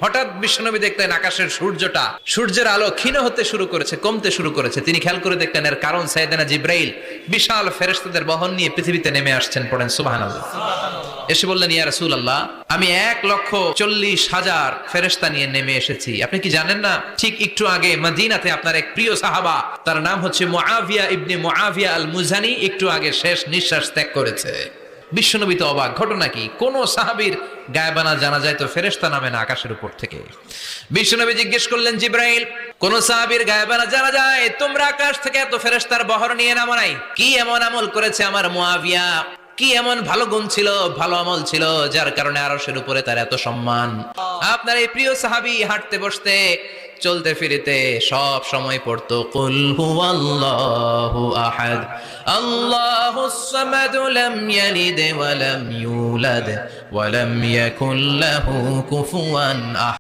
হঠাৎ বিশ্বনবী দেখলেন আকাশের সূর্যের আলো ক্ষীণ হতে শুরু করেছে, কমতে শুরু করেছে। তিনি খেয়াল করে দেখলেন এর কারণ সাইয়েদনা জিব্রাইল বিশাল ফেরেশতাদের বহন নিয়ে পৃথিবীতে নেমে আসছেন। পড়েন সুবহানাল্লাহ। এসে বললেন, ইয়া রাসূলুল্লাহ, আমি 1,40,000 ফেরেশতা নিয়ে নেমে এসেছি। আপনি কি জানেন না, ঠিক একটু আগে মদিনাতে আপনার এক প্রিয় সাহাবা, তার নাম হচ্ছে মুআবিয়া ইবনে মুআবিয়া আল মুজানি, একটু আগে শেষ নিঃশ্বাস ত্যাগ করেছে। বিশ্বনবী তো অবাক, ঘটনা কি? কোন সাহাবীর গায়েবানা জানা যায় তো ফেরেশতা নামে না আকাশের উপর থেকে। বিশ্বনবী জিজ্ঞেস করলেন, জিব্রাইল, কোন সাহাবীর গায়েবানা জানা যায়? তোমরা আকাশ থেকে এত ফেরেশতার বহর নিয়ে নামো নাই? কি এমন আমল করেছে আমার মুআবিয়া? কি এমন ভালো গুণ ছিল, ভালো আমল ছিল, যার কারণে আরশের উপরে তার এত সম্মান? আপনার এই প্রিয় সাহাবী হাঁটতে বসতে চলতে ফিরিতে সব সময় পড়তো কুল হুয়াল্লাহু আহাদ আল্লাহুস সামাদ লাম ইয়ালিদ ওয়া লাম ইউলাদ ওয়া লাম ইয়াকুল লাহু কুফুয়ান আহাদ।